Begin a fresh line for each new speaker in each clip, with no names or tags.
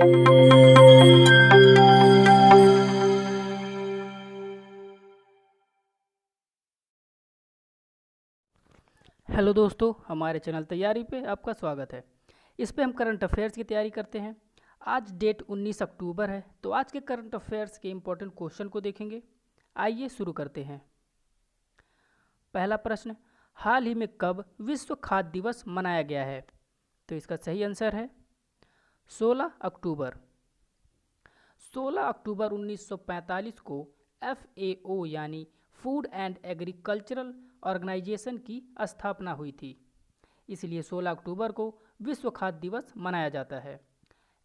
Hello दोस्तों, हमारे channel तैयारी पे आपका स्वागत है। इस पे हम करंट अफेयर्स की तैयारी करते हैं। आज डेट 19 अक्टूबर है, तो आज के करंट अफेयर्स के इम्पोर्टेंट क्वेश्चन को देखेंगे। आइए शुरू करते हैं। पहला प्रश्न, हाल ही में कब विश्व खाद्य दिवस मनाया गया है? तो इसका सही आंसर है 16 अक्टूबर। 16 अक्टूबर 1945 को FAO यानी फूड एंड एग्रीकल्चरल ऑर्गेनाइजेशन की स्थापना हुई थी, इसलिए 16 अक्टूबर को विश्व खाद्य दिवस मनाया जाता है।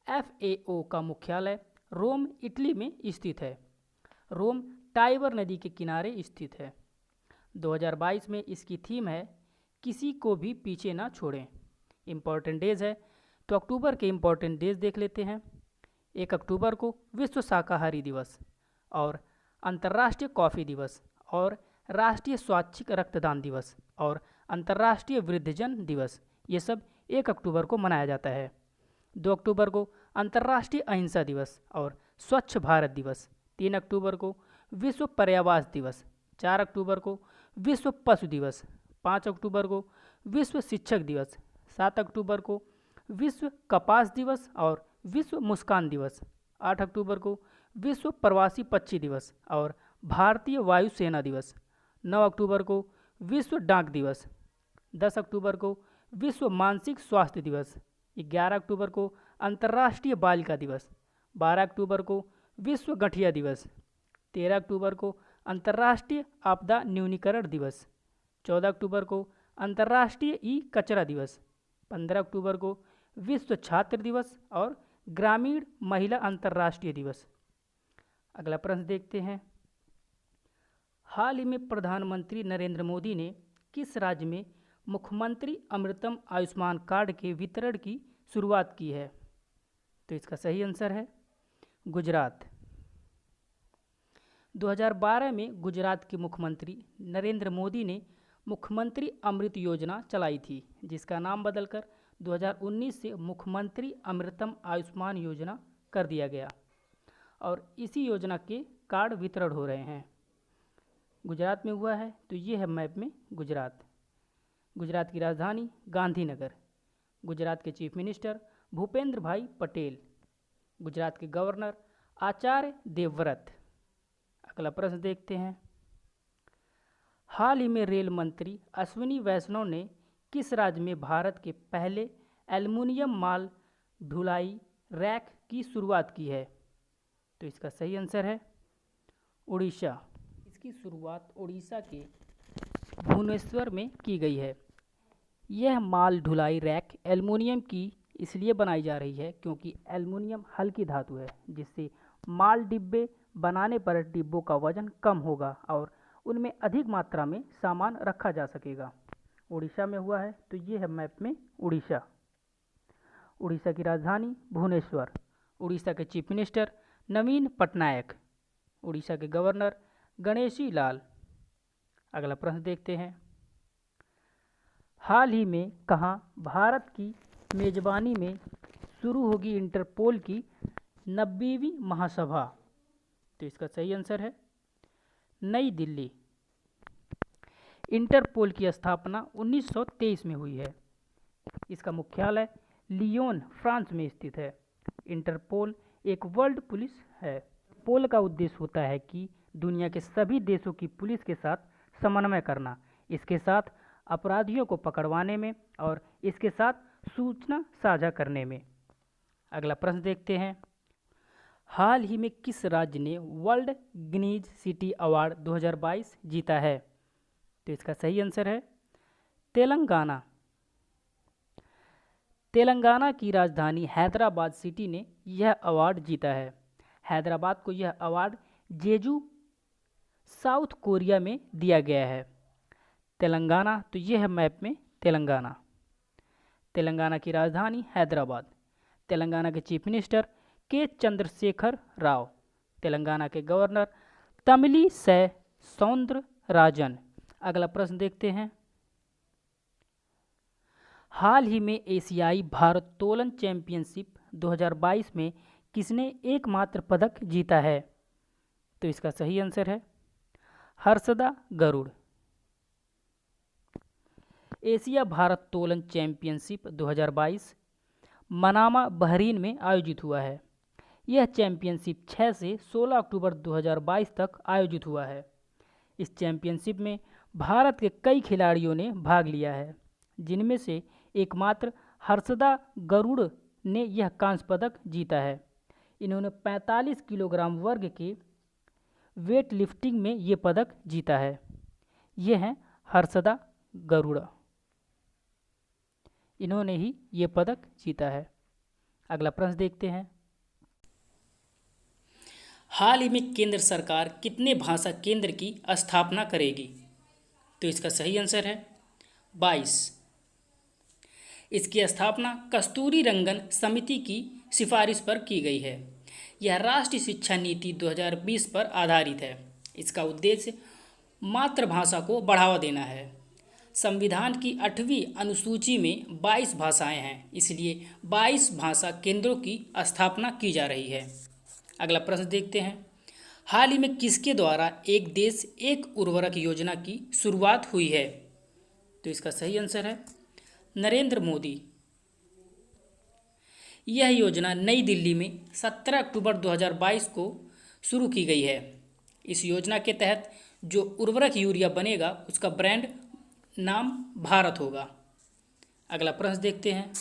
FAO का मुख्यालय रोम, इटली में स्थित है। रोम टाइबर नदी के किनारे स्थित है। 2022 में इसकी थीम है किसी को भी पीछे ना छोड़ें। इम्पॉर्टेंट डेज है, तो अक्टूबर के इम्पॉर्टेंट डेज देख लेते हैं। 1 अक्टूबर को विश्व शाकाहारी दिवस और अंतर्राष्ट्रीय कॉफ़ी दिवस और राष्ट्रीय स्वैच्छिक रक्तदान दिवस और अंतर्राष्ट्रीय वृद्धजन दिवस, ये सब 1 अक्टूबर को मनाया जाता है। 2 अक्टूबर को अंतर्राष्ट्रीय अहिंसा दिवस और स्वच्छ भारत दिवस। 3 अक्टूबर को विश्व पर्यावरण दिवस। 4 अक्टूबर को विश्व पशु दिवस। 5 अक्टूबर को विश्व शिक्षक दिवस। 7 अक्टूबर को विश्व कपास दिवस और विश्व मुस्कान दिवस। 8 अक्टूबर को विश्व प्रवासी पक्षी दिवस और भारतीय वायुसेना दिवस। 9 अक्टूबर को विश्व डाक दिवस। 10 अक्टूबर को विश्व मानसिक स्वास्थ्य दिवस। 11 अक्टूबर को अंतर्राष्ट्रीय बालिका दिवस। 12 अक्टूबर को विश्व गठिया दिवस। 13 अक्टूबर को अंतर्राष्ट्रीय आपदा न्यूनीकरण दिवस। 14 अक्टूबर को अंतर्राष्ट्रीय ई कचरा दिवस। 15 अक्टूबर को विश्व छात्र दिवस और ग्रामीण महिला अंतर्राष्ट्रीय दिवस। अगला प्रश्न देखते हैं। हाल ही में प्रधानमंत्री नरेंद्र मोदी ने किस राज्य में मुख्यमंत्री अमृतम आयुष्मान कार्ड के वितरण की शुरुआत की है? तो इसका सही आंसर है गुजरात। 2012 में गुजरात के मुख्यमंत्री नरेंद्र मोदी ने मुख्यमंत्री अमृत योजना चलाई थी, जिसका नाम बदलकर 2019 से मुख्यमंत्री अमृतम आयुष्मान योजना कर दिया गया और इसी योजना के कार्ड वितरण हो रहे हैं। गुजरात में हुआ है, तो ये है मैप में गुजरात। गुजरात की राजधानी गांधीनगर। गुजरात के चीफ मिनिस्टर भूपेंद्र भाई पटेल। गुजरात के गवर्नर आचार्य देवव्रत। अगला प्रश्न देखते हैं। हाल ही में रेल मंत्री अश्विनी वैष्णव ने किस राज्य में भारत के पहले एल्युमिनियम माल ढुलाई रैक की शुरुआत की है? तो इसका सही आंसर है उड़ीसा। इसकी शुरुआत उड़ीसा के भुवनेश्वर में की गई है। यह माल ढुलाई रैक एल्युमिनियम की इसलिए बनाई जा रही है क्योंकि एल्युमिनियम हल्की धातु है, जिससे माल डिब्बे बनाने पर डिब्बों का वजन कम होगा और उनमें अधिक मात्रा में सामान रखा जा सकेगा। उड़ीसा में हुआ है, तो ये है मैप में उड़ीसा। उड़ीसा की राजधानी भुवनेश्वर। उड़ीसा के चीफ मिनिस्टर नवीन पटनायक। उड़ीसा के गवर्नर गणेशी लाल। अगला प्रश्न देखते हैं। हाल ही में कहाँ भारत की मेजबानी में शुरू होगी इंटरपोल की 90वीं महासभा? तो इसका सही आंसर है नई दिल्ली। इंटरपोल की स्थापना 1923 में हुई है। इसका मुख्यालय लियोन, फ्रांस में स्थित है। इंटरपोल एक वर्ल्ड पुलिस है। पोल का उद्देश्य होता है कि दुनिया के सभी देशों की पुलिस के साथ समन्वय करना, इसके साथ अपराधियों को पकड़वाने में और इसके साथ सूचना साझा करने में। अगला प्रश्न देखते हैं। हाल ही में किस राज्य ने वर्ल्ड गिनीज सिटी अवार्ड 2022 जीता है? तो इसका सही आंसर है तेलंगाना। तेलंगाना की राजधानी हैदराबाद सिटी ने यह अवार्ड जीता है। हैदराबाद को यह अवार्ड जेजू, साउथ कोरिया में दिया गया है। तेलंगाना, तो यह है मैप में तेलंगाना। तेलंगाना की राजधानी हैदराबाद। तेलंगाना के चीफ मिनिस्टर के चंद्रशेखर राव। तेलंगाना के गवर्नर तमिलिसै सौंदरराजन। अगला प्रश्न देखते हैं। हाल ही में एशियाई भारोत्तोलन चैंपियनशिप 2022 में किसने एकमात्र पदक जीता है? तो इसका सही आंसर है हर्षदा गरुड़। एशिया भारत तोलन चैंपियनशिप 2022 मनामा बहरीन में आयोजित हुआ है। यह चैंपियनशिप 6 से 16 अक्टूबर 2022 तक आयोजित हुआ है। इस चैंपियनशिप में भारत के कई खिलाड़ियों ने भाग लिया है, जिनमें से एकमात्र हर्षदा गरुड़ ने यह कांस्य पदक जीता है। इन्होंने 45 किलोग्राम वर्ग के वेट लिफ्टिंग में ये पदक जीता है। ये हैं हर्षदा गरुड़, इन्होंने ही ये पदक जीता है। अगला प्रश्न देखते हैं। हाल ही में केंद्र सरकार कितने भाषा केंद्र की स्थापना करेगी? तो इसका सही आंसर है 22। इसकी स्थापना कस्तूरी रंगन समिति की सिफारिश पर की गई है। यह राष्ट्रीय शिक्षा नीति 2020 पर आधारित है। इसका उद्देश्य मातृभाषा को बढ़ावा देना है। संविधान की 8वीं अनुसूची में 22 भाषाएं हैं, इसलिए 22 भाषा केंद्रों की स्थापना की जा रही है। अगला प्रश्न देखते हैं। हाल ही में किसके द्वारा एक देश एक उर्वरक योजना की शुरुआत हुई है? तो इसका सही आंसर है नरेंद्र मोदी। यह योजना नई दिल्ली में 17 अक्टूबर 2022 को शुरू की गई है। इस योजना के तहत जो उर्वरक यूरिया बनेगा उसका ब्रांड नाम भारत होगा। अगला प्रश्न देखते हैं।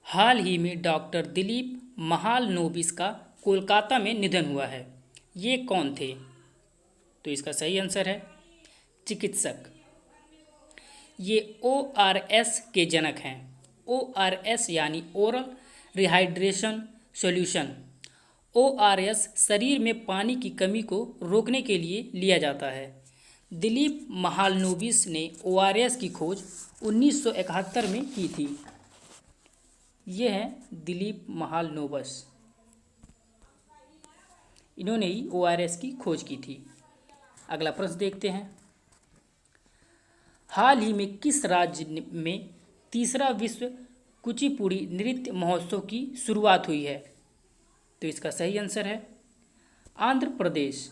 हाल ही में डॉक्टर दिलीप महालनोबिस का कोलकाता में निधन हुआ है। ये कौन थे? तो इसका सही आंसर है चिकित्सक। ये ORS के जनक हैं। ORS यानी ओरल रिहाइड्रेशन सॉल्यूशन। ORS शरीर में पानी की कमी को रोकने के लिए लिया जाता है। दिलीप महालनोबिस ने ORS की खोज 1971 में की थी। ये हैं दिलीप महालनोबिस, इन्होंने ही ORS की खोज की थी। अगला प्रश्न देखते हैं। हाल ही में किस राज्य में तीसरा विश्व कुचिपुड़ी नृत्य महोत्सव की शुरुआत हुई है? तो इसका सही आंसर है आंध्र प्रदेश।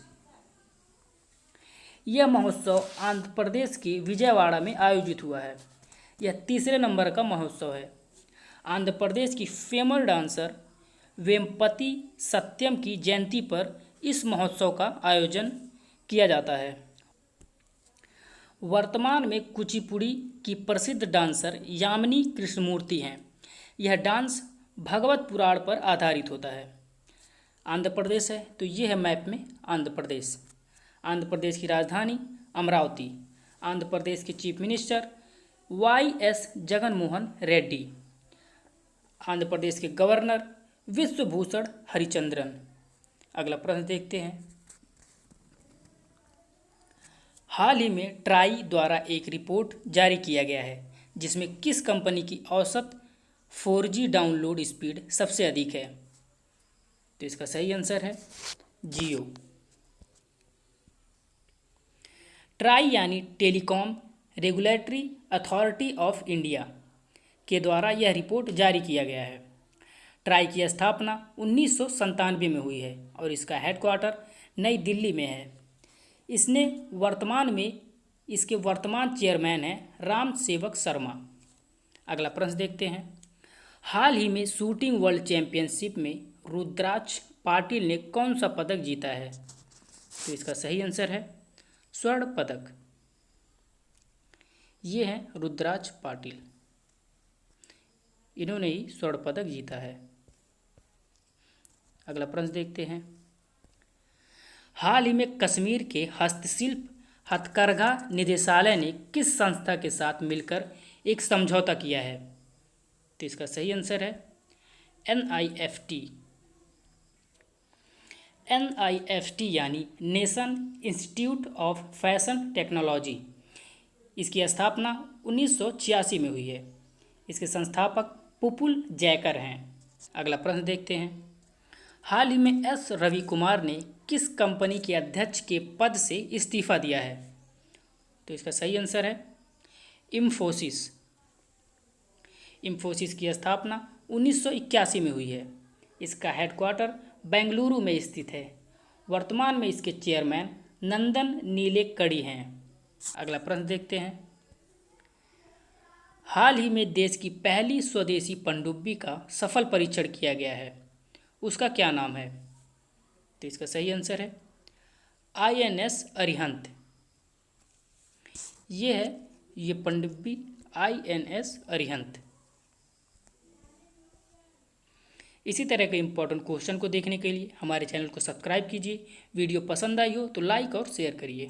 यह महोत्सव आंध्र प्रदेश के विजयवाड़ा में आयोजित हुआ है। यह तीसरे नंबर का महोत्सव है। आंध्र प्रदेश की फेमस डांसर वेम्पति सत्यम की जयंती पर इस महोत्सव का आयोजन किया जाता है। वर्तमान में कुचिपुड़ी की प्रसिद्ध डांसर यामिनी कृष्णमूर्ति हैं। यह डांस भगवत पुराण पर आधारित होता है। आंध्र प्रदेश है तो ये है मैप में आंध्र प्रदेश। आंध्र प्रदेश की राजधानी अमरावती। आंध्र प्रदेश के chief minister YS Jaganmohan Reddy. Andhra Pradesh के गवर्नर विश्वभूषण हरिचंद्रन। अगला प्रश्न देखते हैं। हाल ही में ट्राई द्वारा एक रिपोर्ट जारी किया गया है जिसमें किस कंपनी की औसत 4G डाउनलोड स्पीड सबसे अधिक है? तो इसका सही आंसर है जियो। ट्राई यानी telecom regulatory authority of India के द्वारा यह रिपोर्ट जारी किया गया है। ट्राई की स्थापना 1997 में हुई है और इसका हेडक्वार्टर नई दिल्ली में है। इसके वर्तमान चेयरमैन हैं राम सेवक शर्मा। अगला प्रश्न देखते हैं। हाल ही में शूटिंग वर्ल्ड चैंपियनशिप में रुद्राक्ष पाटिल ने कौन सा पदक जीता है? तो इसका सही आंसर है स्वर्ण पदक। ये हैं रुद्राक्ष पाटिल, इन्होंने ही स्वर्ण पदक जीता है। अगला प्रश्न देखते हैं। हाल ही में कश्मीर के हस्तशिल्प हथकरघा निदेशालय ने किस संस्था के साथ मिलकर एक समझौता किया है? तो इसका सही आंसर है NIFT। NIFT यानी nation institute of fashion technology. इसकी स्थापना 1986 में हुई है। इसके संस्थापक पुपुल जयकर हैं। अगला प्रश्न देखते हैं। हाल ही में S रवि कुमार ने किस कंपनी के अध्यक्ष के पद से इस्तीफा दिया है? तो इसका सही आंसर है इंफोसिस। इंफोसिस की स्थापना 1981 में हुई है। इसका हेडक्वार्टर बेंगलुरु में स्थित है। वर्तमान में इसके चेयरमैन नंदन नीलेकणी हैं। अगला प्रश्न देखते हैं। हाल ही में देश की पहली स्वदेशी पनडुब्बी का सफल परीक्षण किया गया है, उसका क्या नाम है? तो इसका सही आंसर है INS अरिहंत। ये पनडुब्बी INS अरिहंत। इसी तरह के इम्पोर्टेंट क्वेश्चन को देखने के लिए हमारे चैनल को सब्सक्राइब कीजिए। वीडियो पसंद आई हो तो लाइक और शेयर करिए।